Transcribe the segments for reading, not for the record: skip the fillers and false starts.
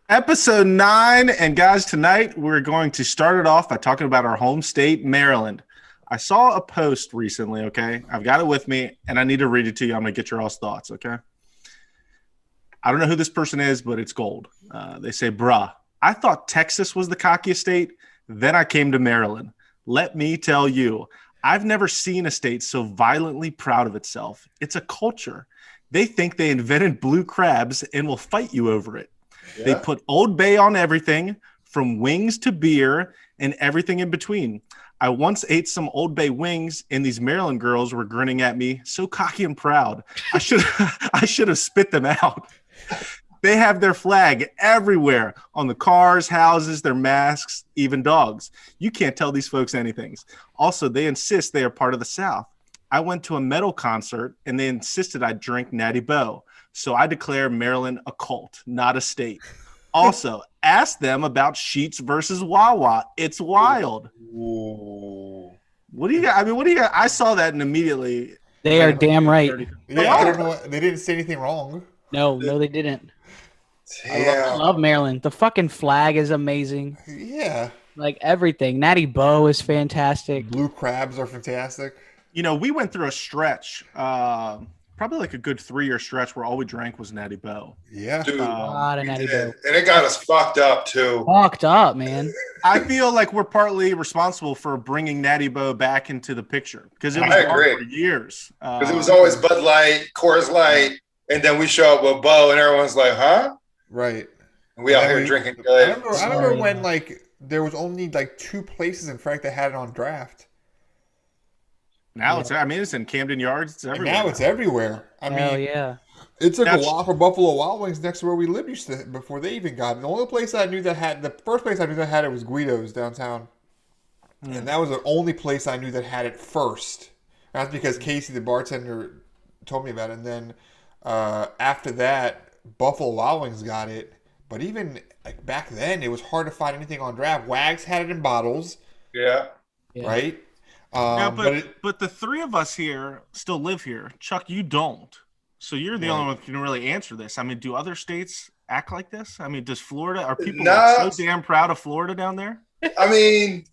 Episode 9, and guys, tonight we're going to start it off by talking about our home state, Maryland. I saw a post recently, okay? I've got it with me, and I need to read it to you. I'm going to get your all's thoughts, okay? I don't know who this person is, but it's gold. They say, bruh, I thought Texas was the cockiest state. Then I came to Maryland. Let me tell you, I've never seen a state so violently proud of itself. It's a culture. They think they invented blue crabs and will fight you over it. Yeah. They put Old Bay on everything, from wings to beer and everything in between. I once ate some Old Bay wings, and these Maryland girls were grinning at me, so cocky and proud. I should have spit them out. They have their flag everywhere, on the cars, houses, their masks, even dogs. You can't tell these folks anything. Also, they insist they are part of the South. I went to a metal concert, and they insisted I drink Natty Boh. So I declare Maryland a cult, not a state. Also, ask them about Sheetz versus Wawa. It's wild. Ooh. What do you got? I mean, what do you got? I saw that and immediately. They are damn right. Yeah, I don't know. They didn't say anything wrong. No, they didn't. Yeah. I love Maryland. The fucking flag is amazing. Yeah. Like everything. Natty Boh is fantastic. Blue crabs are fantastic. You know, we went through a stretch, probably like a good 3-year stretch where all we drank was Natty Boh. Yeah. Dude, A lot of Natty Boh. and it got us fucked up too. Fucked up, man. I feel like we're partly responsible for bringing Natty Boh back into the picture because it was I gone agree. for years. Because it was always Bud Light, Coors Light, and then we show up with Bo, and everyone's like, "Huh?" Right. And we out And here we- drinking I good. remember when like there was only like 2 places in Frank that had it on draft. Now it's in Camden Yards. It's And everywhere. now it's everywhere. I Hell mean, yeah. it took a That's- while for Buffalo Wild Wings next to where we lived used to before they even got it. The first place I knew that had it was Guido's downtown. And that was the only place I knew that had it first. That's because Casey, the bartender, told me about it. And then after that, Buffalo Wild Wings got it. But even like back then, it was hard to find anything on draft. Wags had it in bottles, Yeah. right? Yeah, but but the three of us here still live here. Chuck, you don't. So you're the only one who can really answer this. I mean, do other states act like this? I mean, does Florida, are people so damn proud of Florida down there? I mean,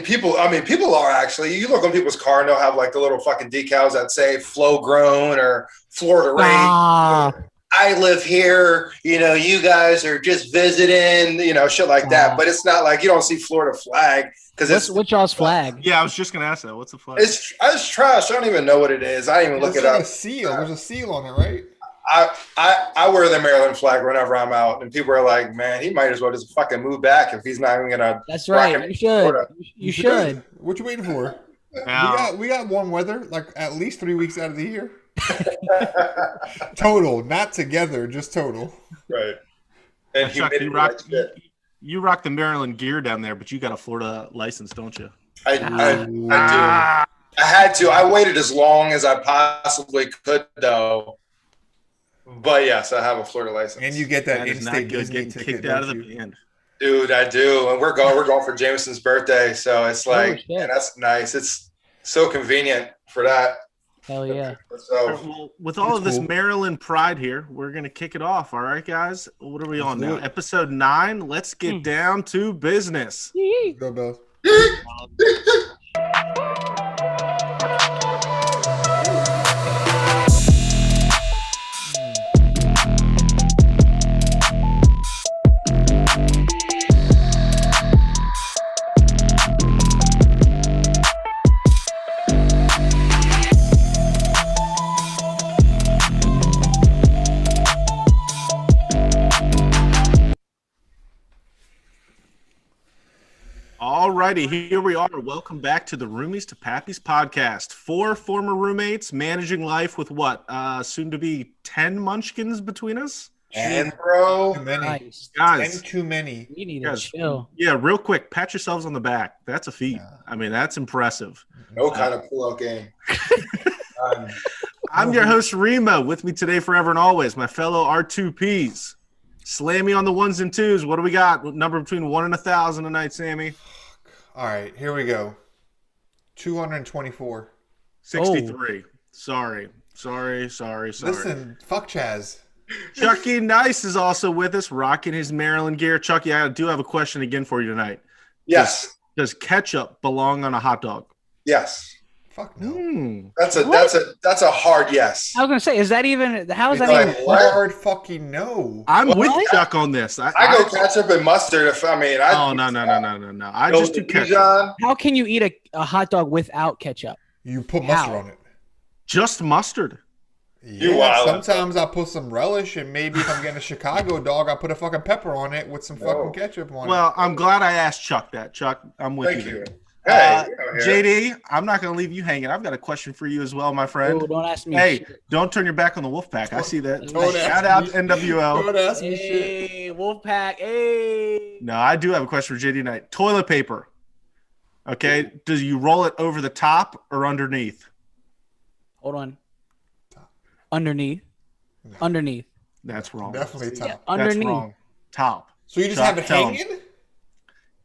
people are actually. You look on people's car and they'll have like the little fucking decals that say "Flow Grown" or "Florida Raised." Ah, I live here. You know, you guys are just visiting. You know, shit like that. But it's not like you don't see Florida flag because what's y'all's flag? Yeah, I was just going to ask that. What's the flag? it's trash. I don't even know what it is. I didn't even look it's it like up. a seal. There's a seal on it, right? I wear the Maryland flag whenever I'm out, and people are like, "Man, he might as well just fucking move back if he's not even gonna." That's right. You should. Florida. You should. What you waiting for? Now, We got warm weather, like at least 3 weeks out of the year. Total, not together, just total. Right. And Chuck, humidity like shit. you rock the Maryland gear down there, but you got a Florida license, don't you? I do. I had to. I waited as long as I possibly could, though. But yes, I have a Florida license. And you get that That is not in-state good Disney getting ticket, kicked out of don't the you? band. Dude, I do. And we're going for Jameson's birthday. So it's like, shit. man, that's nice. It's so convenient for that. Hell yeah. So Well, with all of this cool. Maryland pride here, we're going to kick it off. All right, guys? What are we on do now? it. Episode 9. Let's get down to business. Go, Bill. All righty, here we are. Welcome back to the Roomies to Pappy's podcast. 4 former roommates managing life with what? Soon to be 10 munchkins between us? and bro, Too many. Nice. Guys, 10 too many. We need to Guys, chill. yeah, real quick, pat yourselves on the back. That's a feat. Yeah. I mean, that's impressive. no kind of pull-out game. I'm your host, Remo. With me today, forever and always, my fellow R2Ps. Slammy on the ones and twos. What do we got? Number between 1 and 1,000 tonight, Sammy? All right, here we go. 224. 63. Sorry. Listen, fuck Chaz. Chucky Nice is also with us, rocking his Maryland gear. Chucky, I do have a question again for you tonight. Yes. Does ketchup belong on a hot dog? Yes. Fuck no. That's a hard yes. I was gonna say, is that even? How is that Like, even? what? Hard fucking no. I'm What? with Chuck on this. I go ketchup and mustard. If I mean, Oh no! I just do ketchup. Dijon. How can you eat a hot dog without ketchup? You put mustard on it. Just mustard. Yeah, wildin'. sometimes I put some relish, and maybe if I'm getting a Chicago dog, I put a fucking pepper on it with some fucking ketchup on it. Well, I'm glad I asked Chuck that. Chuck, I'm with Thank you. you. Hey, JD, I'm not going to leave you hanging. I've got a question for you as well, my friend. Oh, don't ask me. Hey, shit. don't turn your back on the Wolfpack. I see that. Don't Shout ask out me. NWO. Don't ask me shit. Hey, Wolfpack. Hey. No, I do have a question for JD Knight. Toilet paper. Okay, do you roll it over the top or underneath? Hold on. Underneath. Underneath. That's wrong. Definitely top. Yeah, That's underneath. wrong. Top. So you just Chuck, have it tell 'em. hanging?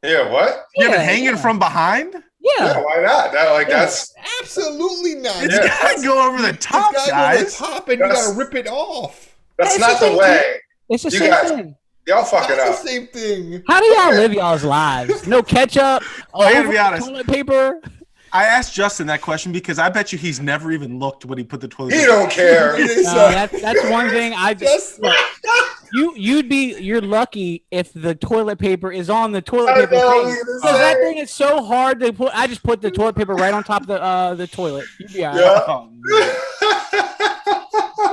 Yeah, what? You have it Yeah, hanging yeah. from behind? Yeah. Yeah, why not? That's Absolutely not. It's Yeah. got to go over the top, It's got to go to guys. the top, and you That's- got to rip it off. that's It's not the the same way. It's the You same guys- thing. Y'all fuck it That's up. the same thing. How do y'all live y'all's lives? No ketchup. I gotta be over honest. Toilet paper. I asked Justin that question because I bet you he's never even looked when he put the toilet He paper. don't care. That's one thing I just. Just You're lucky if the toilet paper is on the toilet I paper know, thing. you're gonna Because that say. thing is so hard to put. I just put the toilet paper right on top of the toilet. You'd be all right. Yeah. Oh, man.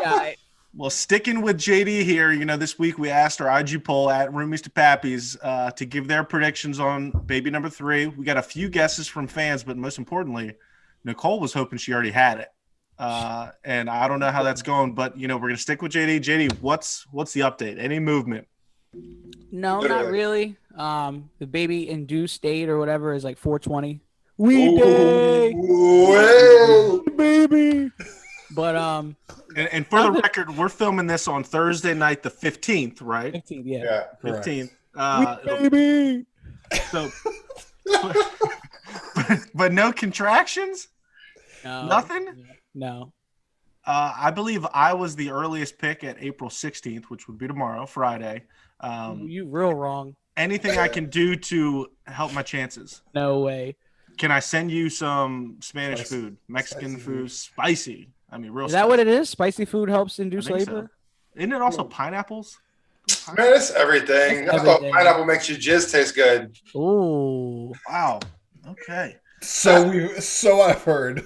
Yeah, Well, sticking with JD here, this week we asked our IG poll at Roomies to Pappies to give their predictions on baby number 3. We got a few guesses from fans, but most importantly, Nicole was hoping she already had it. And I don't know how that's going, but we're gonna stick with JD. JD, what's the update? Any movement? no, Literally. not really. The baby induced date or whatever is like 420. We day, Well, baby. But And for the record, we're filming this on Thursday night, the 15th, right? 15, yeah. yeah. 15th. Baby. So, but no contractions? No, Nothing? No. I believe I was the earliest pick at April 16th, which would be tomorrow, Friday. You real wrong. Anything I can do to help my chances? No way. Can I send you some Spanish Spicy. food, Mexican Spicy food, spicy? I mean, real. Is that what it is? Spicy food helps induce I think so. labor? Isn't it also pineapples? Man, it's everything. It's I thought everything. pineapple makes your jizz taste good. Ooh. Wow. Okay. So I've heard.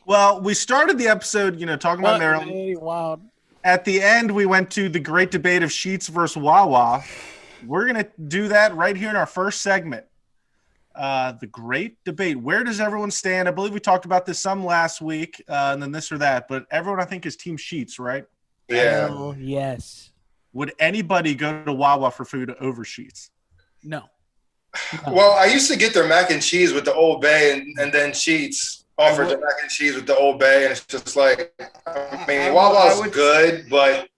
Well, we started the episode, talking about Maryland. Hey, wow. At the end, we went to the great debate of Sheets versus Wawa. We're going to do that right here in our first segment. The great debate. Where does everyone stand? I believe we talked about this some last week, and then this or that, but everyone, I think, is Team Sheets, right? Yeah. Oh, yes. Would anybody go to Wawa for food over Sheets? No. Well, I used to get their mac and cheese with the Old Bay, and then Sheets offered the mac and cheese with the Old Bay, and it's just like, I mean, Wawa's good, but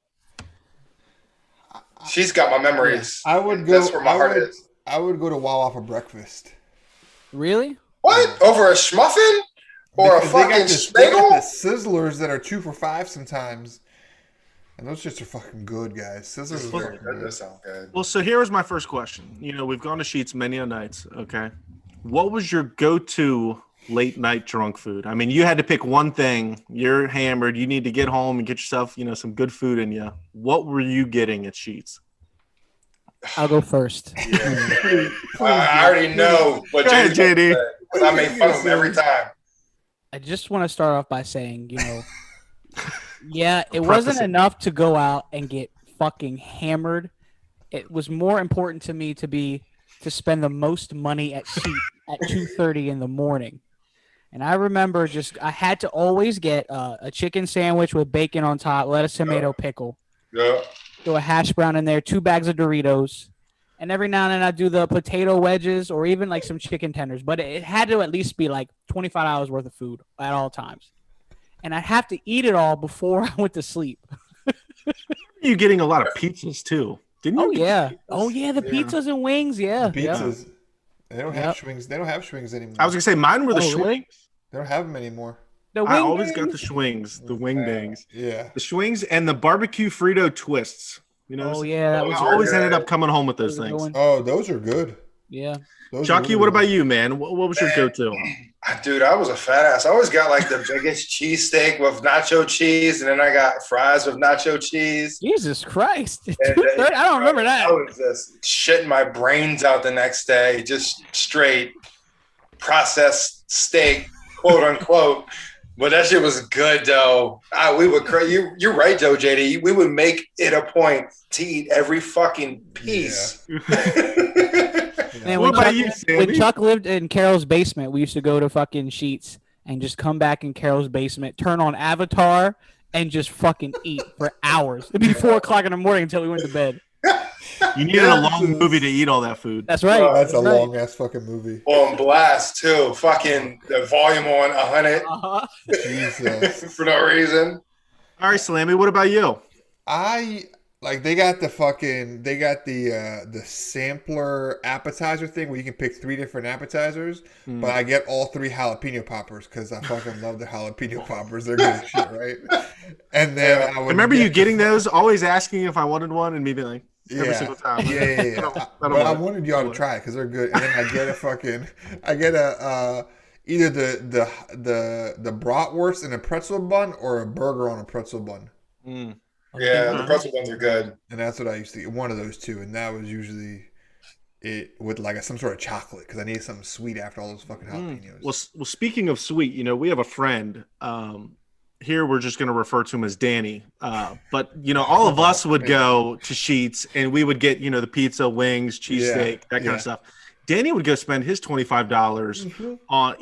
she's got my memories. I would go. That's where my heart is. I would go to Wawa for breakfast. Really? What? Over a schmuffin? Or a Because they got fucking this- they got bagel? the sizzlers that are 2 for $5 sometimes, and those shits are fucking good, guys. Sizzlers is fucking That good. does sound good. Well, so here was my first question. We've gone to Sheets many a nights, okay? What was your go-to late night drunk food? I mean, you had to pick one thing. You're hammered. You need to get home and get yourself, some good food in you. What were you getting at Sheets? I'll go first. I already know what Go ahead, JD. said, but I make fun of him every time. I just want to start off by saying, yeah, it Preface wasn't it. enough to go out and get fucking hammered. It was more important to me to spend the most money at Sheet at 2:30 in the morning. And I remember I had to always get a chicken sandwich with bacon on top, lettuce, tomato, pickle. Yeah. Throw a hash brown in there, 2 bags of Doritos, and every now and then I do the potato wedges or even like some chicken tenders. But it had to at least be like $25 worth of food at all times, and I'd have to eat it all before I went to sleep. You getting a lot of pizzas too, didn't you? Oh yeah, the pizzas and wings, yeah. Pizzas. They don't have Yep. schwings. They don't have schwings anymore. I was gonna say mine were the Oh, really? Schwings. They don't have them anymore. I always got the swings, the wing dings. Yeah. The swings and the barbecue Frito twists. You know, Oh yeah, I always ended up coming home with those things. Oh, those are good. Yeah. Chucky, what about you, man? What was your go-to? Dude, I was a fat ass. I always got like the biggest cheesesteak with nacho cheese, and then I got fries with nacho cheese. Jesus Christ. I don't remember that. I was just shitting my brains out the next day, just straight processed steak, quote unquote. But that shit was good, though. We would you're right, Joe JD. We would make it a point to eat every fucking piece. Yeah. Man, when Chuck lived in Carol's basement, we used to go to fucking Sheets and just come back in Carol's basement, turn on Avatar, and just fucking eat for hours. It'd be 4 o'clock in the morning until we went to bed. You needed a long movie to eat all that food. That's right. That's a long ass fucking movie. On blast too. Fucking the volume on 100. Jesus. For no reason. All right, Slammy, what about you? They got the sampler appetizer thing where you can pick 3 different appetizers, but I get all 3 jalapeno poppers because I fucking love the jalapeno poppers. They're good as shit, right? And then I remember you getting those, always asking if I wanted one, and me being like, every single time. Yeah. But I wanted y'all to try it because they're good. And then I get either the bratwurst in a pretzel bun or a burger on a pretzel bun. Yeah, the pretzel buns are good. And that's what I used to eat, one of those 2. And that was usually it with like some sort of chocolate because I needed something sweet after all those fucking jalapenos. Well, speaking of sweet, we have a friend. Here we're just going to refer to him as Danny. But, all of us would go to Sheets and we would get, the pizza, wings, cheesesteak, that kind of stuff. Danny would go spend his $25 on,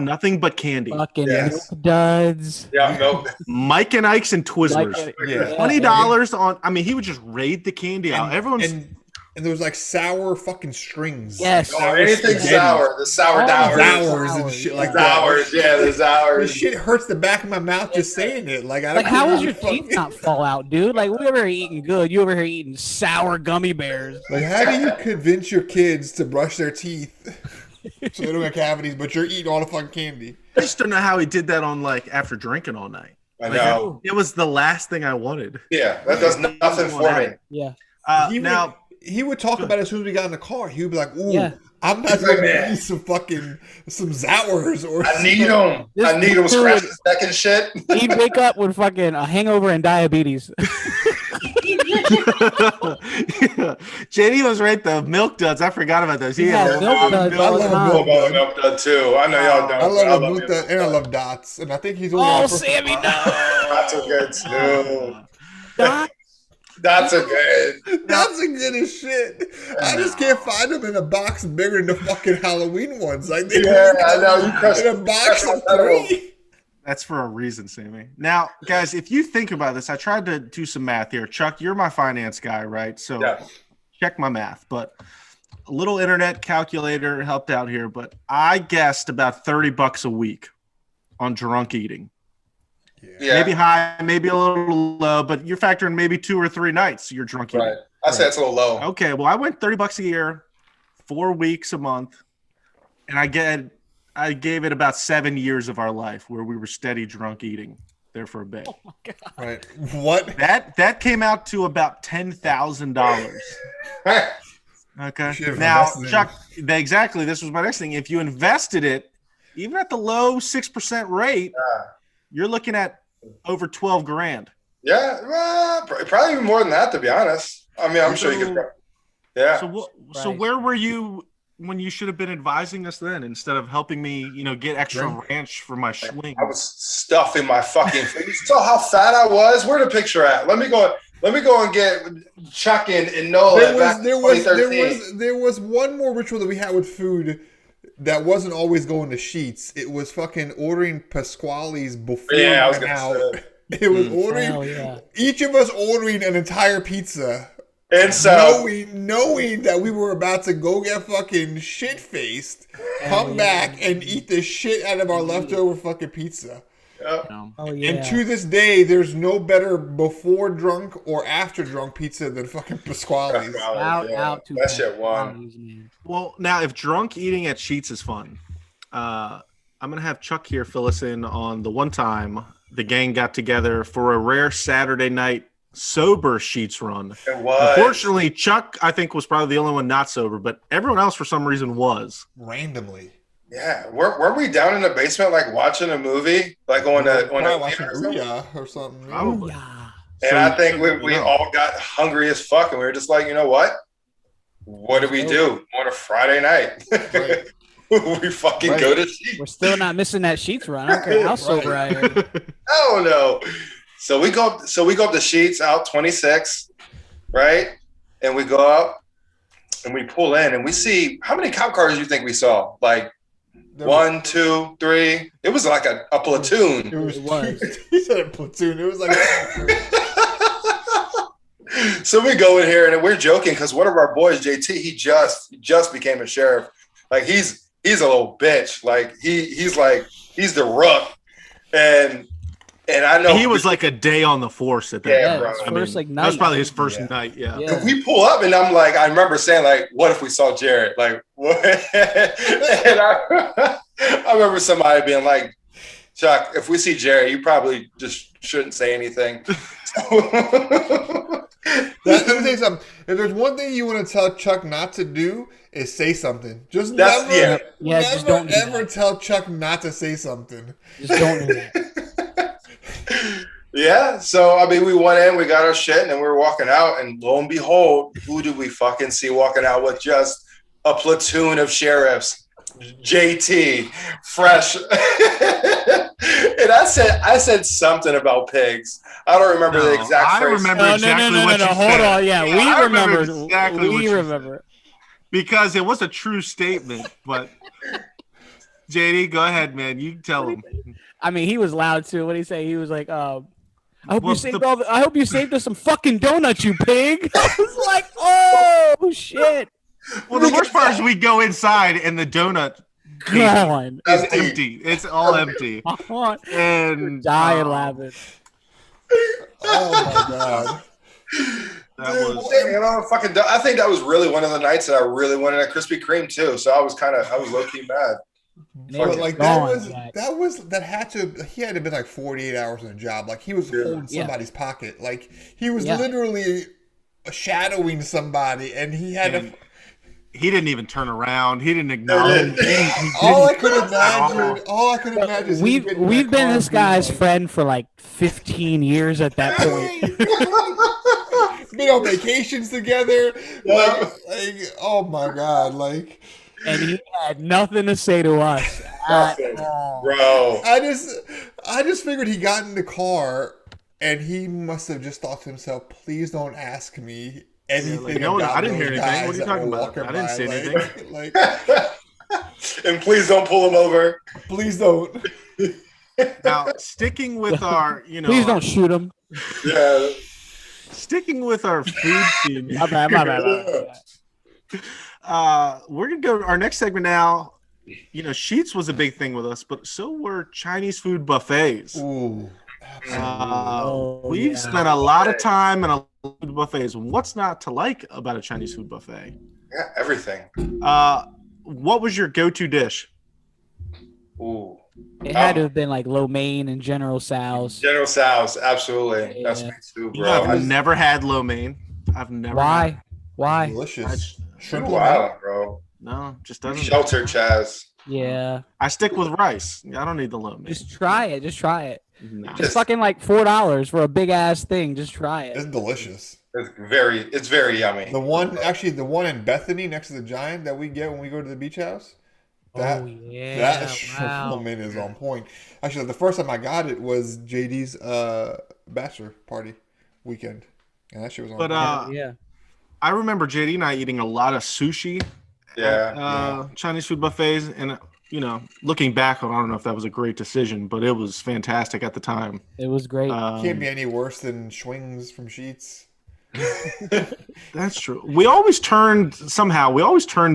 nothing but candy. Fucking duds. Yeah, no. Mike and Ike's and Twizzlers. $20 on. He would just raid the candy out. And there was like sour fucking strings. Yes. Anything sour. The sour sours and shit like sours, that. Yeah, the sours. This shit hurts the back of my mouth just saying it. Like how was your teeth not fall out, dude? Like, we over here eating good. You over here eating sour gummy bears. Like, how do you convince your kids to brush their teeth so they don't get cavities, but you're eating all the fucking candy? I just don't know how he did that on after drinking all night. I know. It was the last thing I wanted. Yeah, that does nothing for me. Yeah. He would talk about it as soon as we got in the car. He would be like, "Ooh, I'm not going to eat some Sours or I need them. I need them. Scratch the second shit." He'd wake up with fucking a hangover and diabetes. JD was right though. Milk duds. I forgot about those. Milk duds. I love milk dud too. I know y'all don't. I love milk dud and I love dots. And I think he's only Sammy, no. Dots are good too. Dots. Dots are good. Dots are good as shit. I just can't find them in a box bigger than the fucking Halloween ones. Like I know you crushed in a box of 3. That's for a reason, Sammy. Now, guys, if you think about this, I tried to do some math here. Chuck, you're my finance guy, right? So check my math. But a little internet calculator helped out here. But I guessed about $30 a week on drunk eating. Yeah. Maybe high, maybe a little low, but you're factoring maybe 2 or 3 nights you're drunk eating. Right. I'd say it's a little low. Okay, well, I went $30 a year, 4 weeks a month, and I gave it about 7 years of our life where we were steady drunk eating there for a bit. Oh my God. Right. What? That came out to about $10,000. Okay. Now, Chuck, exactly. This was my next thing. If you invested it, even at the low 6% rate, you're looking at over 12 grand. Yeah, well, probably even more than that, to be honest. I'm sure you could. Yeah. So where were you when you should have been advising us then instead of helping me, get extra ranch for my swing? I was stuffing my fucking. You saw how fat I was. Where the picture at? Let me go and get Chuck and Nola. There was one more ritual that we had with food. That wasn't always going to Sheets. It was fucking ordering Pasquale's before we went out. It was ordering each of us ordering an entire pizza. And so knowing that we were about to go get fucking shit faced, come back and eat the shit out of our leftover fucking pizza. And to this day, there's no better before drunk or after drunk pizza than fucking Pasquale's. That shit won. Well, now if drunk eating at Sheets is fun, I'm gonna have Chuck here fill us in on the one time the gang got together for a rare Saturday night sober Sheets run. It was. Unfortunately, Chuck, I think, was probably the only one not sober, but everyone else for some reason was. Randomly. Yeah, weren't we down in the basement like watching a movie, like on Watching Ouya or something. Probably. And I think we all got hungry as fuck, and we were just like, you know what? What do we do on a Friday night? Right. We fucking go to Sheets. We're still not missing that Sheets run. I don't care how sober I am. Oh no! So we go up to Sheets out 26, right? And we go up and we pull in and we see how many cop cars do you think we saw? Like 1, 2, 3. It was like a platoon. It was. He said a platoon. It was like. So we go in here and we're joking because one of our boys, JT, he just became a sheriff. Like he's a little bitch. Like he's the rook. And I know he was like a day on the force at that. Yeah, time. bro. First, like, night. That was probably his first night. Yeah. And we pull up and I'm like, I remember saying like, what if we saw Jared? Like what? And I remember somebody being like, Chuck, if we see Jared, you probably just shouldn't say anything. Let me say something. If there's one thing you want to tell Chuck not to do, is say something. Just never ever tell Chuck not to say something. Just don't do that. Yeah. So I mean, we went in, we got our shit, and then we were walking out, and lo and behold, who did we fucking see walking out with just a platoon of sheriffs? JT, fresh. And I said something about pigs. I don't remember the exact phrase. I remember exactly what you said. Hold on. Yeah, we remember exactly what you remember. Said. Because it was a true statement, but JD, go ahead, man. You tell him. I mean, he was loud too. What did he say? He was like, I hope you saved us some fucking donuts, you pig. I was like, oh shit. Well, the worst part is we go inside and the donut is empty. It's all empty. And dying laughing. Oh my god. I think that was really one of the nights that I really wanted a Krispy Kreme too. So I was low key mad. But like that had to he had to be like 48 hours in a job. Like he was holding somebody's pocket. Like he was literally shadowing somebody, and he had to. He didn't even turn around. He didn't acknowledge. All I could imagine is we've been this guy's friend for like 15 years at that point. Been on vacations together. Like, oh my god, like. And he had nothing to say to us. Bro. I just figured he got in the car and he must have just thought to himself, please don't ask me anything. I didn't hear anything. What are you talking about? I didn't say anything. Like, and please don't pull him over. Please don't. Now, sticking with our, please don't shoot him. Yeah. Sticking with our food theme. My bad. We're gonna go to our next segment now. Sheets was a big thing with us, but so were Chinese food buffets. Ooh, absolutely. We've spent a lot of time in a food buffets. What's not to like about a Chinese food buffet? Yeah, everything. What was your go-to dish? Ooh. It had to have been like lo mein and General Tso's. General Tso's, absolutely. Yeah. That's me too, bro. I've never had lo mein. I've never. Why? Why? Delicious. Shrimp wow, bro. No, just doesn't. Shelter, Chaz. Yeah. I stick with rice. I don't need the lo mein. Just try it. No. It's fucking like $4 for a big ass thing. Just try it. It's delicious. It's very yummy. The one in Bethany next to the Giant that we get when we go to the beach house. That shrimp lo mein is on point. Actually, the first time I got it was JD's bachelor party weekend, and that shit was on point. Yeah. I remember JD and I eating a lot of sushi at Chinese food buffets. And, looking back on, I don't know if that was a great decision, but it was fantastic at the time. It was great. Can't be any worse than Schwings from Sheets. That's true. We always turned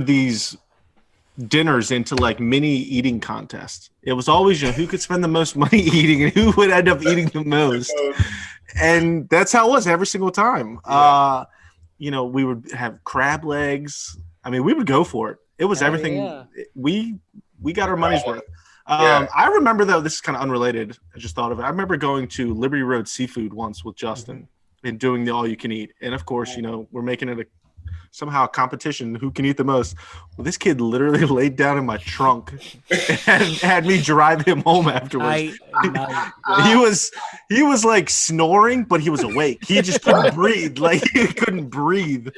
these dinners into like mini eating contests. It was always, who could spend the most money eating and who would end up eating the most. And that's how it was every single time. Yeah. We would have crab legs. I mean, we would go for it. It was everything. Yeah. We got our money's worth. Yeah. I remember though. This is kind of unrelated. I just thought of it. I remember going to Liberty Road Seafood once with Justin and doing the all you can eat. And of course, we're making it somehow a competition who can eat the most. Well, this kid literally laid down in my trunk and had me drive him home afterwards. He was like snoring, but he was awake. He just couldn't breathe. Like he couldn't breathe.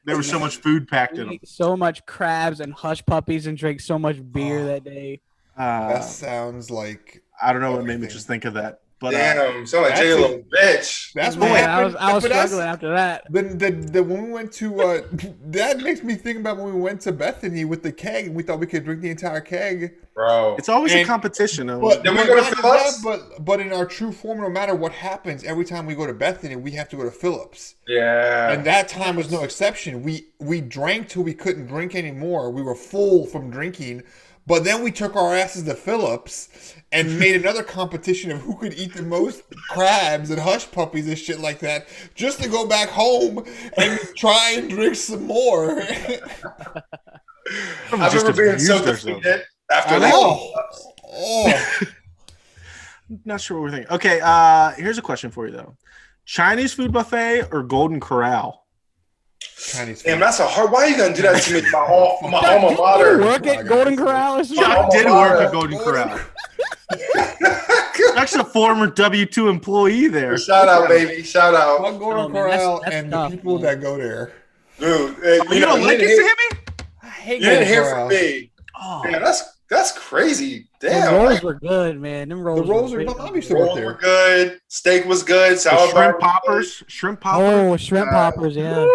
There was so much food packed in him. So much crabs and hush puppies and drank so much beer that day. That sounds like I don't know what made me just think of that. But damn, sound like a little bitch. That's what happened. I was struggling after that. When we went to that makes me think about when we went to Bethany with the keg and we thought we could drink the entire keg. Bro, it's always a competition. But then we go to Phillips. But in our true form, no matter what happens, every time we go to Bethany, we have to go to Phillips. Yeah. And that time was no exception. We drank till we couldn't drink anymore. We were full from drinking. But then we took our asses to Phillips and made another competition of who could eat the most crabs and hush puppies and shit like that, just to go back home and try and drink some more. I remember being so defeated after that. Not sure what we're thinking. Okay, here's a question for you though: Chinese food buffet or Golden Corral? Chinese food. Damn, that's a hard. Why are you gonna do that to me? My alma mater. Work at Golden Corral? Chuck did work at Golden Corral. Chuck's a former W-2 employee there. Shout out, baby. Shout out. Fuck Golden Corral and the people that go there. Dude, you don't like it, Sammy? I hate you didn't hear Corral. from me. Oh, Man, that's crazy. Damn. The rolls were good, man. Them rolls. The rolls were are. good. My mom used to work Rolls were there. good. Steak was good. Sour shrimp poppers. Shrimp poppers. Oh, shrimp poppers, yeah.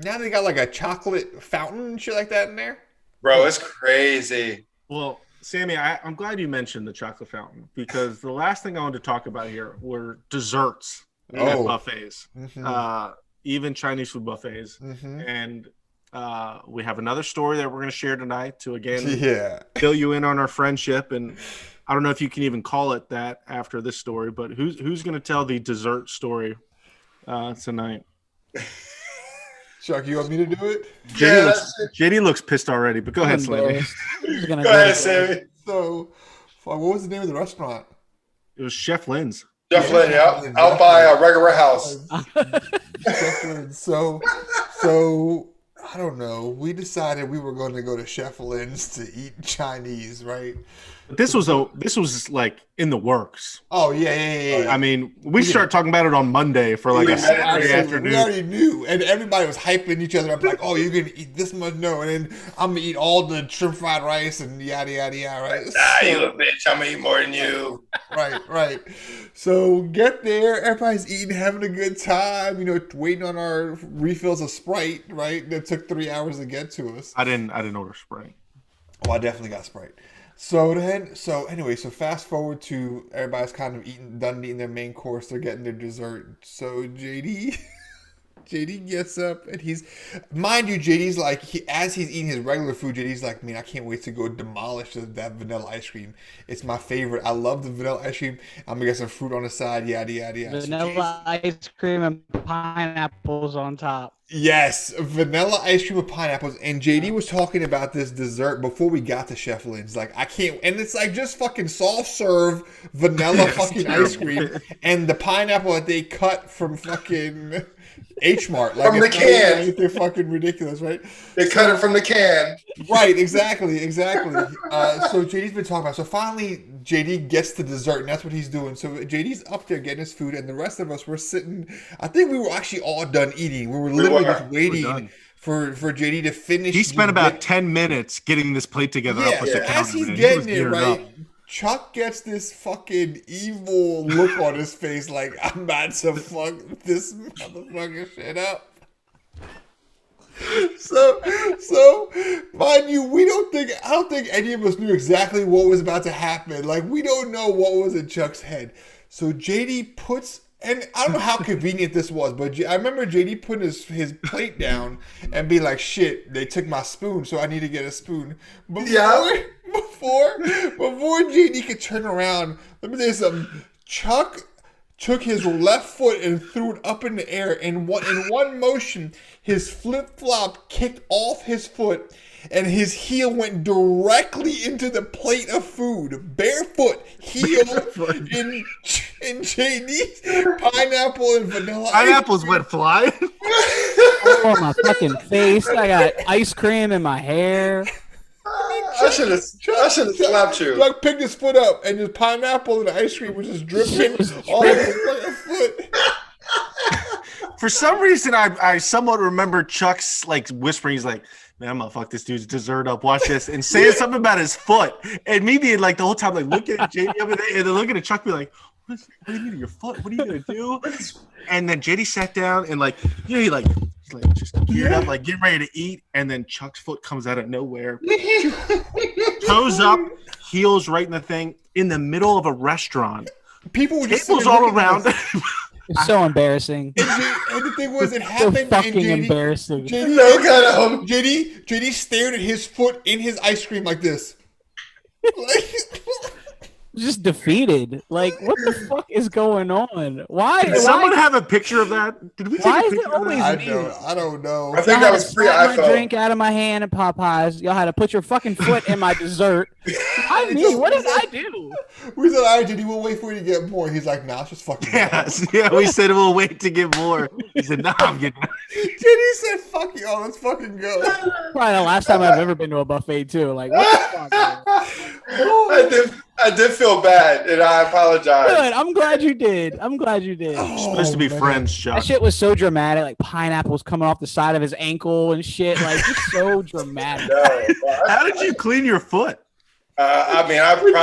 Now they got like a chocolate fountain and shit like that in there. Bro, it's crazy. Well, Sammy, I'm glad you mentioned the chocolate fountain because the last thing I wanted to talk about here were desserts at buffets, even Chinese food buffets. And we have another story that we're going to share tonight to, again, fill you in on our friendship. And I don't know if you can even call it that after this story, but who's going to tell the dessert story tonight? Chuck, you want me to do it? JD looks pissed already, but go ahead, Slaney. Go ahead, Sammy. So, what was the name of the restaurant? It was Chef Lynn's. Chef Lynn, yeah. Out by a regular house. Chef Lynn's. So, I don't know. We decided we were going to go to Chef Lynn's to eat Chinese, right? But this was like in the works. Oh yeah. I mean, we started talking about it on Monday for like a Saturday afternoon. We already knew, and everybody was hyping each other up like, "Oh, you're gonna eat this much? No, and then I'm gonna eat all the shrimp fried rice and yada yada yada." Right? You a bitch! I'm gonna eat more than you. Right. So get there, everybody's eating, having a good time. Waiting on our refills of Sprite. Right? That took 3 hours to get to us. I didn't order Sprite. Oh, I definitely got Sprite. So fast forward to everybody's kind of done eating their main course. They're getting their dessert. So JD gets up and JD's like, as he's eating his regular food, JD's like, man, I can't wait to go demolish that vanilla ice cream. It's my favorite. I love the vanilla ice cream. I'm gonna get some fruit on the side, yada yada yada. Vanilla ice cream and pineapples on top. Yes, vanilla ice cream with pineapples. And JD was talking about this dessert before we got to Chef Lynn's. Like, I can't, and it's like just fucking soft serve vanilla fucking ice cream and the pineapple that they cut from fucking H Mart. Like, from the can. They're fucking ridiculous, right? They cut it from the can. Right, exactly. So JD's been talking about. So finally, JD gets the dessert, and that's what he's doing. So JD's up there getting his food, and the rest of us were sitting. I think we were actually all done eating. We were literally just waiting for JD to finish. He spent about 10 minutes getting this plate together. Yeah, as he's getting it right. Chuck gets this fucking evil look on his face, like, I'm about to fuck this motherfucking shit up. So, mind you, I don't think any of us knew exactly what was about to happen. Like, we don't know what was in Chuck's head. So JD puts, and I don't know how convenient this was, but I remember JD putting his plate down and be like, shit, they took my spoon, so I need to get a spoon. Before JD could turn around, let me tell you something. Chuck took his left foot and threw it up in the air. And in one motion, his flip-flop kicked off his foot, and his heel went directly into the plate of food, barefoot, heel in JD's pineapple and vanilla. Pineapples went flying. Oh, my fucking face. I got ice cream in my hair. I should have slapped you. Chuck picked his foot up, and his pineapple and the ice cream was just dripping all over his fucking foot. For some reason, I somewhat remember Chuck's like whispering. He's like, "Man, I'm gonna fuck this dude's dessert up. Watch this," and saying something about his foot. And me being like the whole time, like looking at JD over there, and then looking at Chuck, be like, "What do you mean your foot? What are you gonna do?" And then JD sat down and like, he's like just geared up, like getting ready to eat. And then Chuck's foot comes out of nowhere, toes up, heels right in the thing, in the middle of a restaurant. People were just tables all around. It's so embarrassing. And the thing was, it So happened. fucking and embarrassing. JD stared at his foot in his ice cream like this. Just defeated. Like, what the fuck is going on? Why? Did someone have a picture of that? Did we take Why a is it picture of always that? I don't know. I think that was Y'all had to slap my pre-iPhone. drink out of my hand at Popeyes. Y'all had to put your fucking foot in my dessert. I mean, what did I do? We said, all right, JD, we'll wait for you to get more. He's like, nah, it's just fucking. Yes, yeah, we said we'll wait to get more. He said, "No, I'm getting." JD said, fuck you all, let's fucking go. Probably the last time I've ever been to a buffet too. Like, what the fuck? Man? I did feel bad, and I apologize. Good. I'm glad you did. We're supposed to be friends, Chuck. That shit was so dramatic. Like pineapples coming off the side of his ankle and shit. Like just so dramatic. No, How did you clean your foot? I mean, I think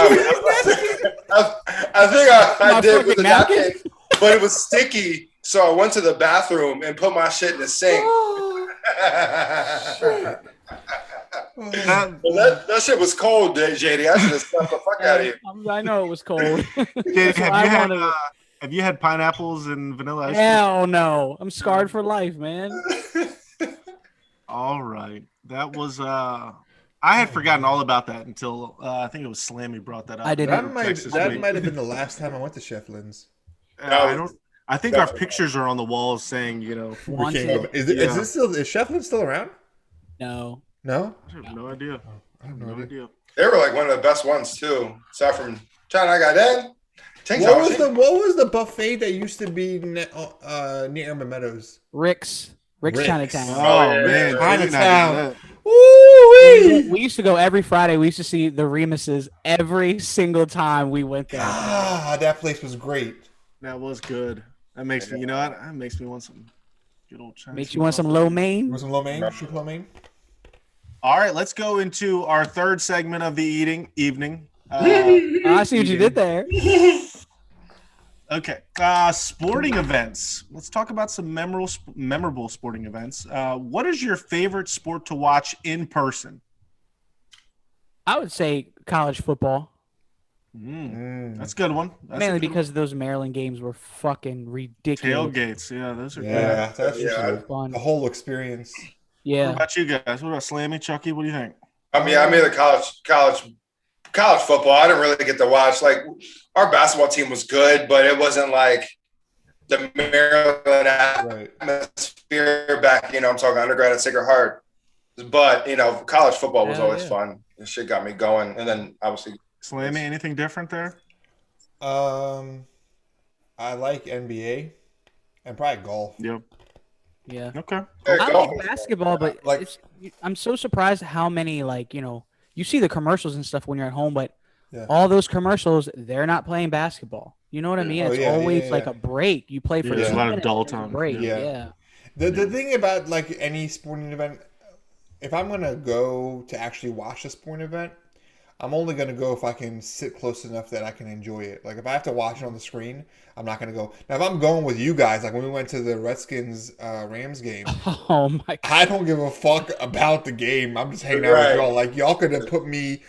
I did with the napkin, but it was sticky. So I went to the bathroom and put my shit in the sink. That shit was cold, JD. I should have slapped the fuck out of you. I know it was cold. Did- have you had pineapples and vanilla ice cream? Hell no. I'm scarred for life, man. All right, that was. I had forgotten all about that until I think it was Slammy brought that up. I didn't. That might have been the last time I went to Chef Lynn's. I don't. I think our pictures are on the walls saying, you know. Want Is this still? Is Chef Lynn's still around? No. No. I have no idea. I have no idea. They were like one of the best ones too. Aside from John, I got in. What was the buffet that used to be near Emma Meadows? Rick's Chinatown. Oh, yeah. man, Chinatown. We used to go every Friday. We used to see the Remuses every single time we went there. Ah, that place was great. That was good. That makes me. You know what? That makes me want some good old Chinese. Makes you want some lo mein? You want some lo mein? Soup lo mein? All right, let's go into our third segment of the evening. I see what you did there. Okay, sporting events. Let's talk about some memorable sporting events. What is your favorite sport to watch in person? I would say college football. That's a good one. Mainly because those Maryland games were fucking ridiculous. Tailgates, yeah, those are Yeah, that's Fun. the whole experience. good. Yeah. What about you guys? What about Slammy, Chucky? What do you think? I mean the college football. I didn't really get to watch. Like our basketball team was good, but it wasn't like the Maryland atmosphere back. You know, I'm talking undergrad at Sacred Heart. But you know, college football was always fun. This shit got me going, and then obviously. Slammy, anything different there? I like NBA and probably golf. Yep. Yeah. Okay. I like basketball, but I'm so surprised how many, you see the commercials and stuff when you're at home, but all those commercials, they're not playing basketball. You know what I mean? It's always like a break. You play for there's a lot of dull time. time. Break. Yeah. The thing about like any sporting event, if I'm gonna go to actually watch a sporting event, I'm only going to go if I can sit close enough that I can enjoy it. Like, if I have to watch it on the screen, I'm not going to go. Now, if I'm going with you guys, like when we went to the Redskins-Rams game, oh my God. I don't give a fuck about the game. I'm just hanging out with y'all. Like, y'all could have put me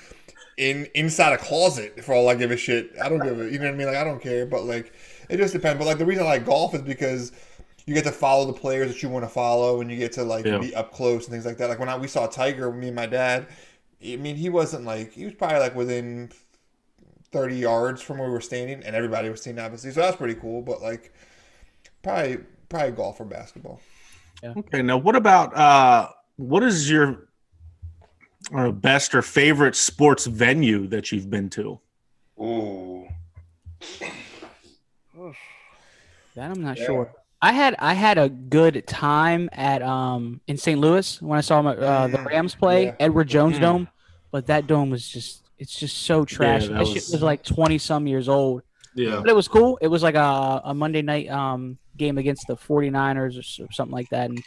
inside a closet for all I give a shit. I don't give a, you know what I mean? Like, I don't care. But, like, it just depends. But, like, the reason I like golf is because you get to follow the players that you want to follow, and you get to, like, be up close and things like that. Like, when we saw Tiger, me and my dad, I mean, he wasn't like, he was probably like within 30 yards from where we were standing, and everybody was standing obviously. So that's pretty cool, but like probably golf or basketball. Yeah. Okay, now what about what is your Best or favorite sports venue that you've been to? Ooh. That I'm not sure. I had a good time at in St. Louis when I saw the Rams play Edward Jones Dome, but that dome was it's just so trash. That shit was like 20-some years old. Yeah. But it was cool. It was like a Monday night game against the 49ers or something like that, and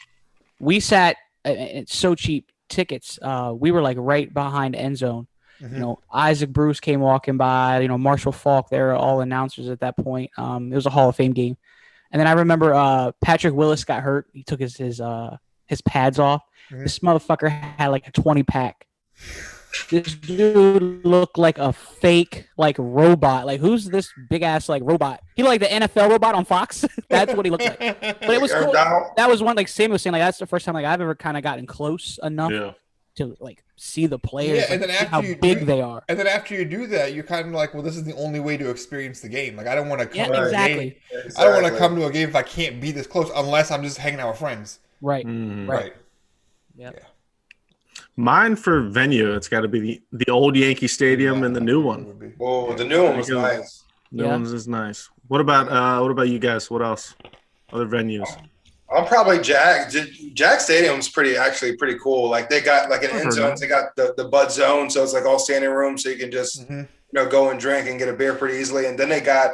we sat. It's so cheap tickets. We were like right behind end zone. Mm-hmm. You know, Isaac Bruce came walking by. You know, Marshall Faulk. They were all announcers at that point. It was a Hall of Fame game. And then I remember Patrick Willis got hurt. He took his pads off. Mm-hmm. This motherfucker had like a 20-pack. This dude looked like a fake like robot. Like, who's this big ass like robot? He looked like the NFL robot on Fox. That's what he looked like. But it was cool. That was one, like Sam was saying, like that's the first time like I've ever kind of gotten close enough to like see the players, and then after how big they are. And then after you do that, you're kind of like, well, this is the only way to experience the game. Like, I don't want to come to a game. I don't want to come to a game if I can't be this close, unless I'm just hanging out with friends. Right. Right. Yep. Yeah. Mine for venue, it's got to be the old Yankee Stadium and the new one. Oh, the new one was nice. New ones is nice. What about you guys? What else? Other venues? I'm probably Jag Stadium's actually pretty cool. Like they got like an end zone. They got the Bud Zone, so it's like all standing room, so you can just go and drink and get a beer pretty easily. And then they got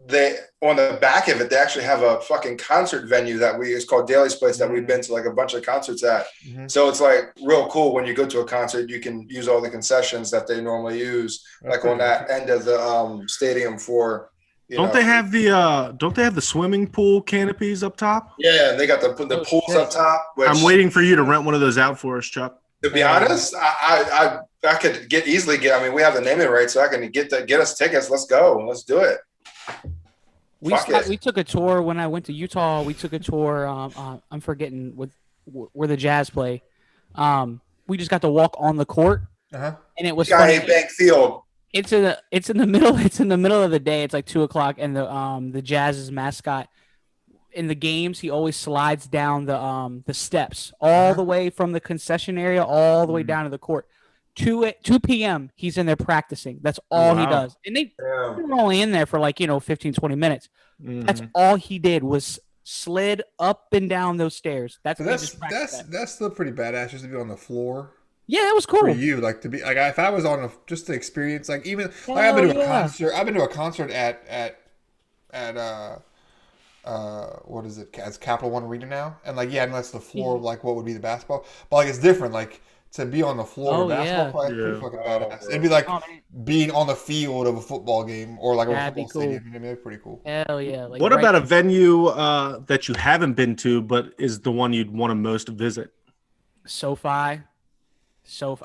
they on the back of it, they actually have a fucking concert venue it's called Daly's Place that we've been to like a bunch of concerts at. So it's like real cool when you go to a concert, you can use all the concessions that they normally use, like on that end of the stadium for. Don't they have the swimming pool canopies up top? Yeah, and they got the pools up top. I'm waiting for you to rent one of those out for us, Chuck. To be honest, I could easily get. I mean, we have the naming rights, so I can get us tickets. Let's go. Let's do it. We took a tour when I went to Utah. We took a tour. I'm forgetting where the Jazz play. We just got to walk on the court, and it was funny. Bank Field. It's in the middle. It's in the middle of the day. It's like 2:00, and the Jazz's mascot in the games, he always slides down the steps all the way from the concession area all the way down to the court. 2 p.m. he's in there practicing. That's all he does. And they were only in there for 15, 20 minutes. That's all he did was slid up and down those stairs. That's still pretty badass just to be on the floor. Yeah, that was cool. For you, like to be like if I was on just to experience I've been to a concert. I've been to a concert at what is it? It's Capital One Arena now, and and that's the floor of what would be the basketball, but it's different. Like to be on the floor of a basketball play, pretty fucking badass. It'd be like being on the field of a football game or like a football stadium. It'd be pretty cool. Hell yeah! What about a venue that you haven't been to but is the one you'd want to most visit? SoFi.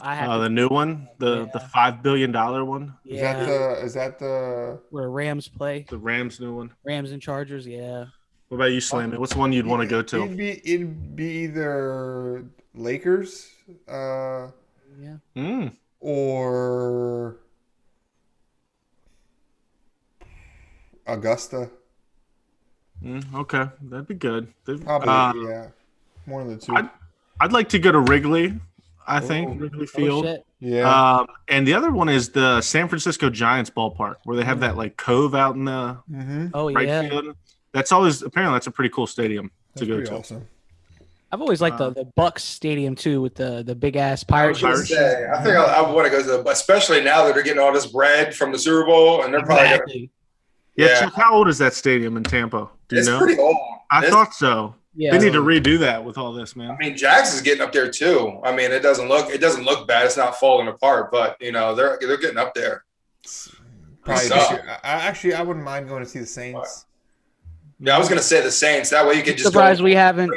I have the new one, the $5 billion one. Yeah. Is that the where Rams play? The Rams new one. Rams and Chargers. Yeah. What about you, Slammy? What's the one you'd want to go to? It'd be either Lakers, or Augusta. Okay, that'd be good. Probably, one of the two. I'd like to go to Wrigley. I think Wrigley Field. Shit. Yeah. And the other one is the San Francisco Giants ballpark where they have that cove out in the right field. That's apparently that's a pretty cool stadium to go to. Awesome. I've always liked the Bucks stadium too with the big ass Pirates. I think I want to go to especially now that they're getting all this bread from the Super Bowl and they're probably Chuck, how old is that stadium in Tampa? Do you know? It's pretty old. I thought so. Yeah. They need to redo that with all this, man. I mean, Jags is getting up there too. I mean, it doesn't look bad. It's not falling apart, but they're getting up there. Probably this year. I wouldn't mind going to see the Saints. Yeah, I was gonna say the Saints. That way you could just. Surprised we haven't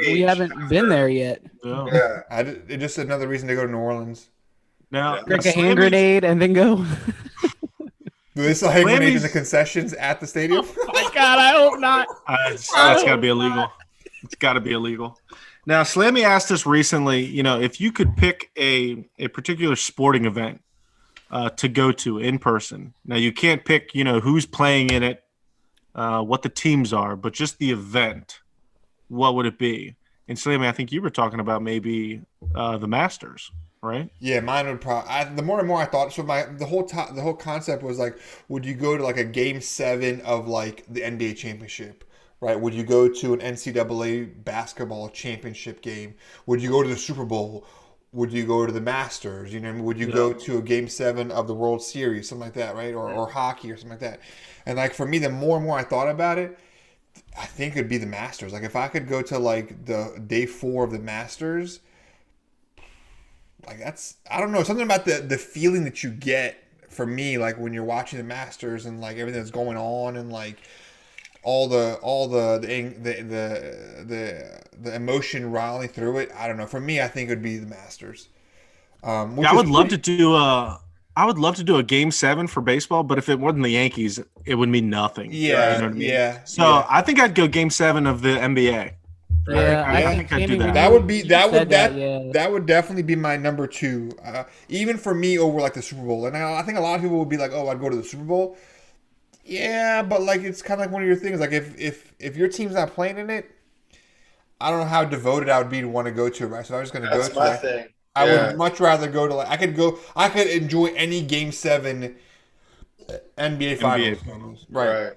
been there yet. Yeah. It's just another reason to go to New Orleans. Now, drink a hand grenade and then go. Do they still hand grenades in the concessions at the stadium? Oh my God, I hope not. That's got to be illegal. It's got to be illegal. Now, Slammy asked us recently, if you could pick a particular sporting event to go to in person. Now, you can't pick, who's playing in it, what the teams are, but just the event. What would it be? And Slammy, I think you were talking about maybe the Masters, right? Yeah, mine would probably. The more and more I thought, so the whole concept was like, would you go to like a game 7 of like the NBA championship, right? Would you go to an NCAA basketball championship game? Would you go to the Super Bowl? Would you go to the Masters? You know, what I mean? Would you go to a game 7 of the World Series, something like that, right? Or hockey or something like that. And like for me, the more and more I thought about it, I think it'd be the Masters. Like if I could go to like the day 4 of the Masters. Like that's, I don't know, something about the feeling that you get for me, like when you're watching the Masters and like everything that's going on and like all the emotion riling through it. I don't know. For me, I think it would be the Masters. I would love to do a game 7 for baseball, but if it wasn't the Yankees, it would mean nothing. Yeah, you know what I mean? yeah. So yeah. I think I'd go game 7 of the NBA. Yeah, I think I'd do that. That would definitely be my number 2. Even for me over like the Super Bowl. And I think a lot of people would be like, "Oh, I'd go to the Super Bowl." Yeah, but like it's kind of like one of your things. Like if your team's not playing in it, I don't know how devoted I would be to want to go to it. Right, so I was going to go to. That's my thing. I would much rather go to like I could enjoy any game 7 NBA Finals. Right.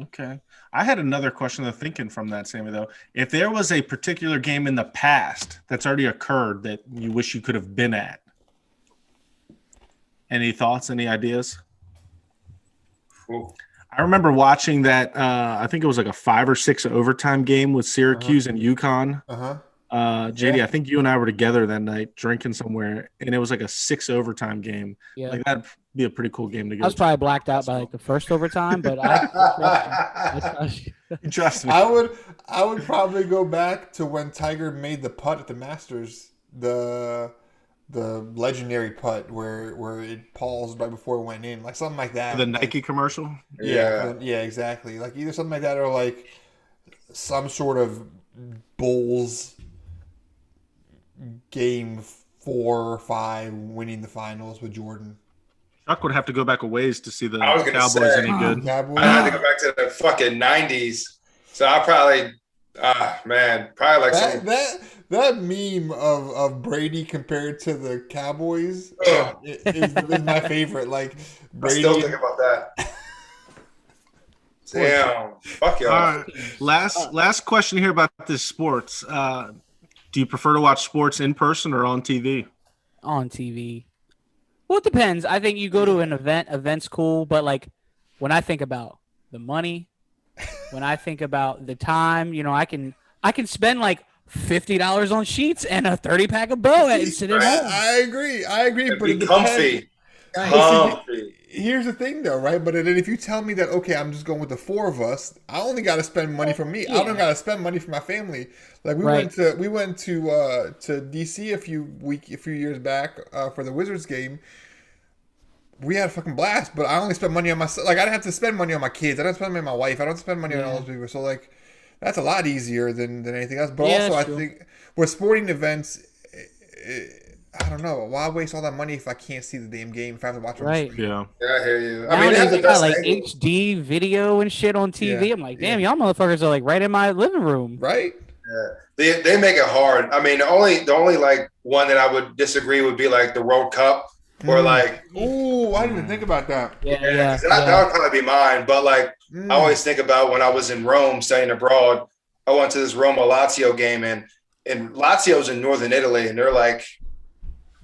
Okay. I had another question of thinking from that, Sammy, though. If there was a particular game in the past that's already occurred that you wish you could have been at, any thoughts, any ideas? Ooh. I remember watching that, I think it was like a 5 or 6 overtime game with Syracuse and UConn. JD, I think you and I were together that night drinking somewhere, and it was like a 6 overtime game. Yeah. Like that'd be a pretty cool game to go. I was probably blacked out by like the first overtime, but I trust me. I would probably go back to when Tiger made the putt at the Masters, the legendary putt where it paused right before it went in, like something like that. The Nike commercial? Yeah, exactly. Like either something like that or like some sort of Bulls game 4 or 5 winning the finals with Jordan. Chuck would have to go back a ways to see the Cowboys any good. Cowboys. I had to go back to the fucking 90s. So I probably, probably like that meme of Brady compared to the Cowboys is my favorite. Like Brady. I still think about that. Damn. Fuck y'all. All right. Last question here about this sports. Do you prefer to watch sports in person or on TV? On TV. Well, it depends. I think you go to an event's cool, but like when I think about the money, when I think about the time, you know, I can spend like $50 on sheets and a 30-pack of Bo and sit at home. I agree. But it comfy. Comfy. Here's the thing, though, right? But then if you tell me that, okay, I'm just going with the 4 of us, I only got to spend money for me. I don't got to spend money for my family. Like we went to DC a few years back for the Wizards game. We had a fucking blast, but I only spent money on myself. Like I didn't have to spend money on my kids. I don't spend money on my wife. I don't spend money on all those people. So like that's a lot easier than anything else. But also I think with sporting events. I don't know. Why waste all that money if I can't see the damn game? If I have to watch it on the screen? Yeah, I hear you. I mean, they got like HD video and shit on TV. I'm like, damn, y'all motherfuckers are like right in my living room. Right? Yeah. They make it hard. I mean, the only like one that I would disagree would be like the World Cup or like. Ooh, I didn't even think about that. Yeah. That would probably be mine. But like, I always think about when I was in Rome studying abroad. I went to this Roma-Lazio game, and Lazio's in northern Italy, and they're like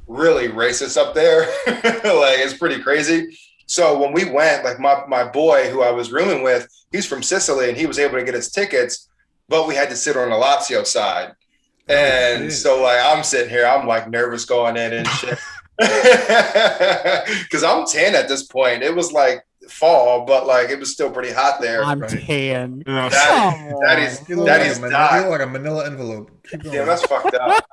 really racist up there. Like it's pretty crazy. So when we went, like my boy who I was rooming with, he's from Sicily and he was able to get his tickets, but we had to sit on the Lazio side. And so like I'm sitting here, I'm like nervous going in and shit. Cause I'm 10 at this point. It was like fall, but like it was still pretty hot there. I'm 10. That is like a manila envelope. Yeah, that's fucked up.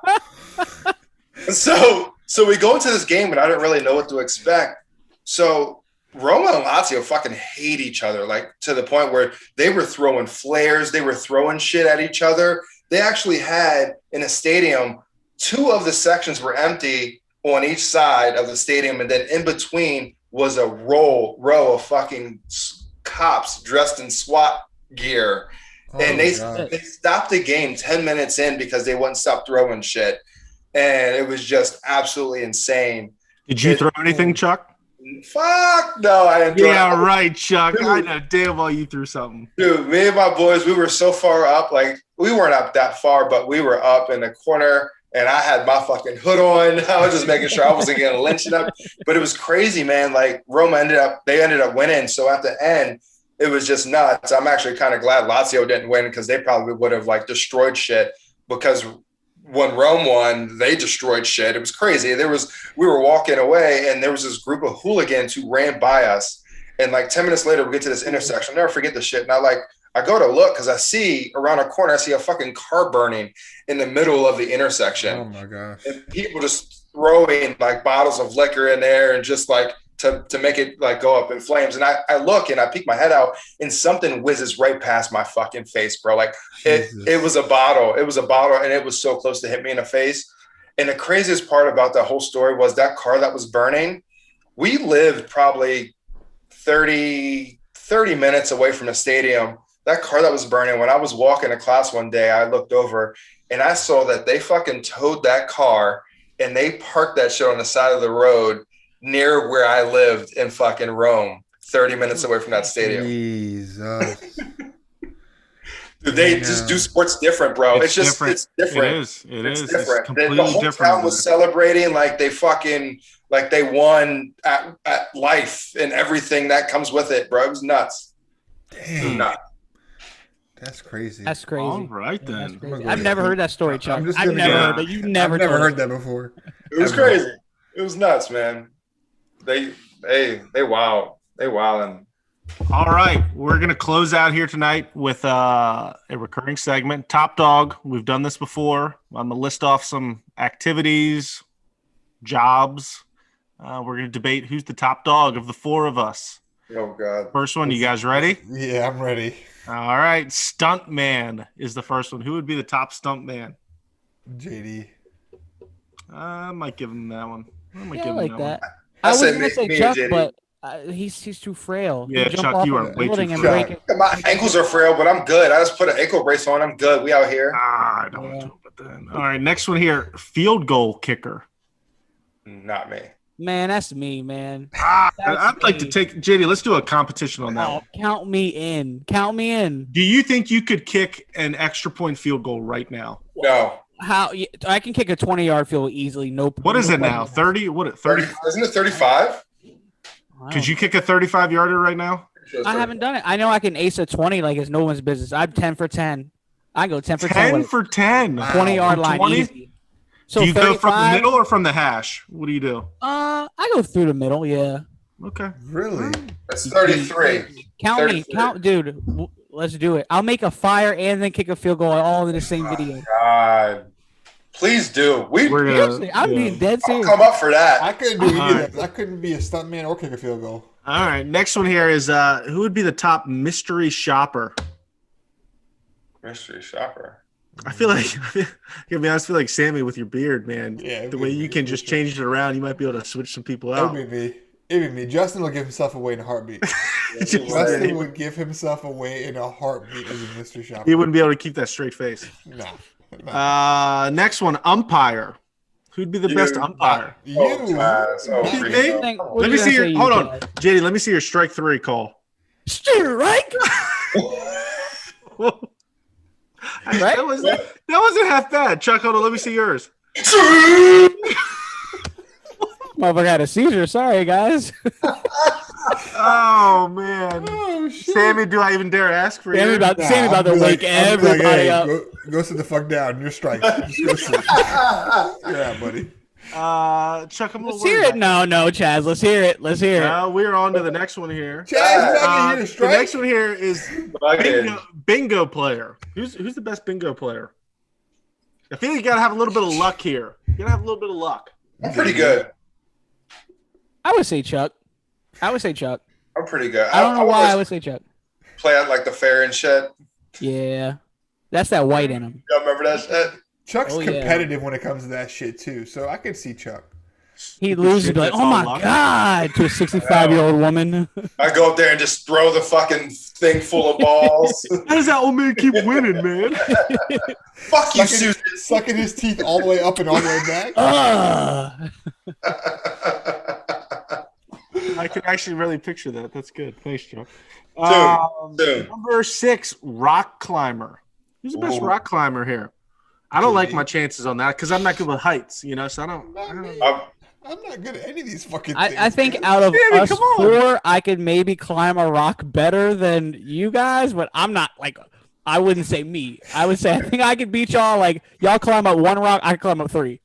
So we go into this game and I didn't really know what to expect. So Roma and Lazio fucking hate each other, like to the point where they were throwing flares, they were throwing shit at each other. They actually had in a stadium, 2 of the sections were empty on each side of the stadium, and then in between was a row of fucking cops dressed in SWAT gear. And they stopped the game 10 minutes in because they wouldn't stop throwing shit. and it was just absolutely insane. Did you throw anything, Chuck? Fuck no, I didn't. Yeah, right, Chuck. Dude, I know damn well you threw something. Dude, me and my boys, we were so far up. Like, we weren't up that far, but we were up in the corner, and I had my fucking hood on. I was just making sure I wasn't getting lynched up. But it was crazy, man. Like, Roma ended up winning. So at the end, it was just nuts. I'm actually kind of glad Lazio didn't win because they probably would have, like, destroyed shit, because when Rome won, they destroyed shit. It was crazy. We were walking away, and there was this group of hooligans who ran by us. And like 10 minutes later, we get to this intersection. I'll never forget this shit. And I go to look because I see around a corner, I see a fucking car burning in the middle of the intersection. Oh my gosh. And people just throwing like bottles of liquor in there and just like to make it like go up in flames. And I look and I peek my head out and something whizzes right past my fucking face, bro. Like it was a bottle. It was a bottle, and it was so close to hit me in the face. And the craziest part about the whole story was that car that was burning, we lived probably 30 minutes away from the stadium. That car that was burning, when I was walking to class one day, I looked over and I saw that they fucking towed that car and they parked that shit on the side of the road near where I lived in fucking Rome, 30 minutes away from that stadium. Jesus. Dude, they just do sports different, bro. It's different. It's different. It is. Different. It's completely the whole different. town was celebrating like they won at life and everything that comes with it, bro. It was nuts. Damn. Nuts. That's crazy. That's crazy. All right, then. I've never heard that story, Chuck. I've never heard that. You've never heard that before. It was crazy. It was nuts, man. They wow. They wildin'. All right, we're gonna close out here tonight with a recurring segment, Top Dog. We've done this before. I'm gonna list off some activities, jobs. We're gonna debate who's the top dog of the four of us. Oh God! First one, you guys ready? Yeah, I'm ready. All right, stunt man is the first one. Who would be the top stunt man? JD. I might give him that one. I like that. I was said gonna say me Chuck, and JD. but he's too frail. Yeah, He'll jump Chuck, off you of are a way too building and frail. break it. My ankles are frail, but I'm good. I just put an ankle brace on. I'm good. We out here. I don't want to do it then. All right, next one here, field goal kicker. Not me. Man, that's me, man. I'd like to take JD. Let's do a competition on that. Oh, count me in. Count me in. Do you think you could kick an extra point field goal right now? No. How I can kick a 20-yard field goal easily. No. What is it now? 30? What? 30? Isn't it 35? Could you kick a 35-yarder right now? I haven't done it. I know I can ace a 20 like it's no one's business. I'm 10 for 10. I go 10 for 10. 10 for 10. 20-yard line 20? easy. So Do you 35, go from the middle or from the hash? What do you do? I go through the middle. Yeah. Okay. Really? It's 33. Count 33. me. Count, dude. Let's do it. I'll make a fire and then kick a field goal all in the same video. God. Please do. We're gonna, Seriously, I'm being dead I'll serious. come up for that. I couldn't do either. I couldn't be a stuntman or kick a field goal. All right. Next one here is who would be the top mystery shopper? Mystery shopper. I feel like, to be honest, I feel like Sammy with your beard, man. Yeah, the way you can just change it around, you might be able to switch some people out. It'd be me. It'd be me. Justin will give himself away in a heartbeat. Justin would give himself away in a heartbeat as a mystery shopper. He wouldn't be able to keep that straight face. Nah. Next one, umpire. Who'd be the best umpire? You. Me? Let me see your. Hold on, JD. Let me see your strike three call. Strike. Right? That wasn't half bad. Chuck, hold on. Let me see yours. Motherfucker had a seizure. Sorry, guys. Oh man. Oh, shit. Sammy, do I even dare ask for Sammy you? about to wake everybody up. Go sit the fuck down. You're strike. Just go sit. Yeah, buddy. Chuck, I'm Let's hear it. No, Chaz. Let's hear it. We're on to the next one here. Chaz, not gonna hear the strike. The next one here is bingo player. Who's the best bingo player? I feel like you gotta have a little bit of luck here. You gotta have a little bit of luck. I'm pretty good. I would say Chuck. I'm pretty good. I don't know why I would say Chuck. Play at like the fair and shit. Yeah. That's that white in him. Y'all remember that shit? Chuck's competitive when it comes to that shit too, so I could see Chuck. He'd Stupid lose shit and be like, that's "Oh all my luck. god!" to a 65-year-old woman. I go up there and just throw the fucking thing full of balls. How does that old man keep winning, man? Fuck you, Susan. Sucking his teeth all the way up and all the way back. I can actually really picture that. That's good. Thanks, Chuck. Soon. Number 6, rock climber. Who's the best Ooh. rock climber here? I don't JD. like my chances on that because I'm not good with heights, you know. So I don't. I'm not good at any of these fucking things. I think man. out of Sammy, us come on. 4, I could maybe climb a rock better than you guys, but I'm not like. I wouldn't say me. I would say I think I could beat y'all. Like y'all climb up 1 rock, I can climb up 3.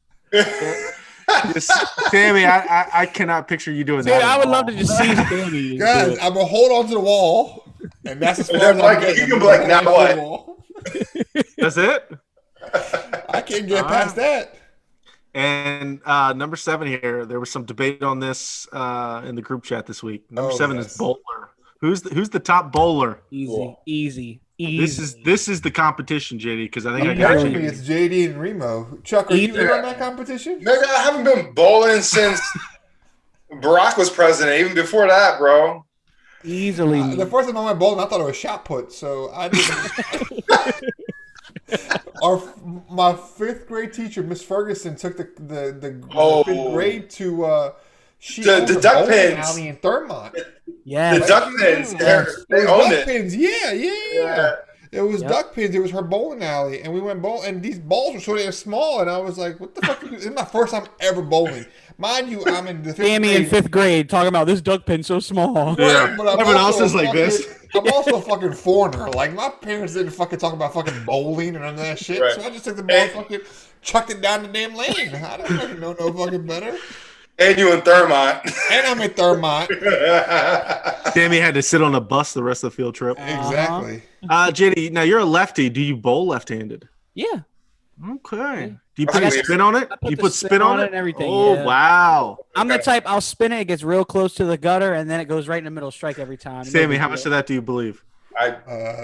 Sammy, I cannot picture you doing that. Dude, I would at love all. to just see Sammy. Guys, I'm gonna hold on to the wall, and that's as far then, as like, I'm getting. you can be like, now what? Wall. That's it. I can't get past that. And number 7 here, there was some debate on this in the group chat this week. Number 7 yes. is bowler. Who's the top bowler? Easy. This is the competition, JD, because I think I got Apparently, you. it's JD and Remo. Chuck, are you in on that competition? Nigga, I haven't been bowling since Barack was president. Even before that, bro. easily. The first time I went bowling, I thought it was shot put, so I didn't. My 5th grade teacher, Miss Ferguson, took the 5th grade to The duck pins. alley in Thurmont. Yeah. The duck pins, they own duck it. pins, yeah. It was duck pins. It was her bowling alley, and we went bowling. And these balls were so damn small, and I was like, "What the fuck?" This is my first time ever bowling. Mind you, I'm in the 5th Sammy grade. in 5th grade talking about this duck pin so small. Yeah. But I'm Everyone also else is a like fucking- this. I'm also a fucking foreigner. Like, my parents didn't fucking talk about fucking bowling and none of that shit. Right. So I just took the ball and fucking chucked it down the damn lane. I don't fucking know no fucking better. And you in Thermont. And I'm in Thermont. Sammy had to sit on a bus the rest of the field trip. Exactly. JD, now you're a lefty. Do you bowl left-handed? Yeah. Okay. Do you I put a got- spin on it? I put You the put spin on it and everything. Oh, yeah. wow. I'm the type, I'll spin it, it gets real close to the gutter, and then it goes right in the middle strike every time. Sammy, how much of that do you believe?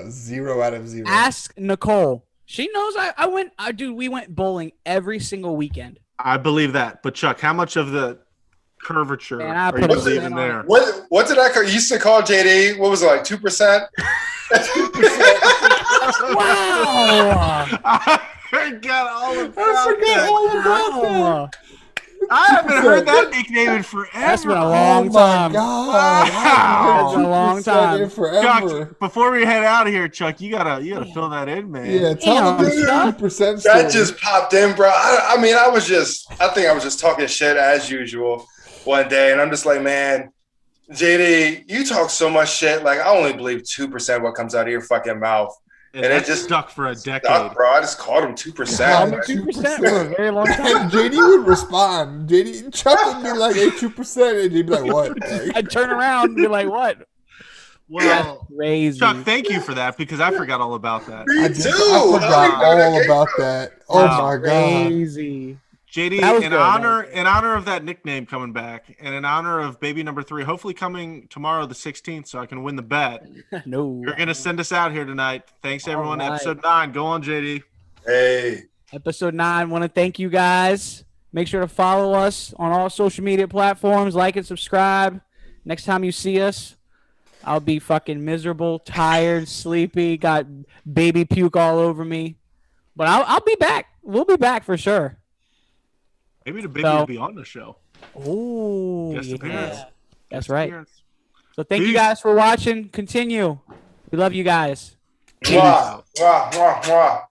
0 out of 0. Ask Nicole. She knows we went bowling every single weekend. I believe that. But Chuck, how much of the curvature Man, I are you put a believing spin on there? it. What did I call? You used to call JD? What was it, like 2%? Wow. I forgot all about I forgot that. all about that. Wow. I haven't heard that nickname in forever. That's been a Oh long my time. god! Wow. It's been a long time. Forever. Chuck, before we head out of here, Chuck, you gotta fill that in, man. Yeah, tell them the Damn, 2% story. That just popped in, bro. I mean, I think I was just talking shit as usual one day, and I'm just like, man, JD, you talk so much shit. Like, I only believe 2% what comes out of your fucking mouth. And it that's just stuck for a decade. Stuck, bro. I just called him 2%. I'm 2% for a very long time. And JD would respond. Chuck would be like, "Hey, 2%," and he'd be like, "What?" Like, I'd turn around and be like, what? Well, Crazy. Chuck, thank you for that because I forgot all about that. Me I too. forgot all about that. Oh Wow. my god! Crazy. JD, That was in good. honor of that nickname coming back, and in honor of baby number 3, hopefully coming tomorrow the 16th, so I can win the bet. No. You're gonna send us out here tonight. Thanks everyone. All right. Episode 9. Go on, JD. Hey. Episode 9. Want to thank you guys. Make sure to follow us on all social media platforms. Like and subscribe. Next time you see us, I'll be fucking miserable, tired, sleepy, got baby puke all over me. But I'll be back. We'll be back for sure. Maybe the baby will be on the show. Oh, Guest appearance. That's Guest right. appearance. So thank you Peace. guys for watching. Continue. We love you guys. Mwah, mwah, mwah, mwah.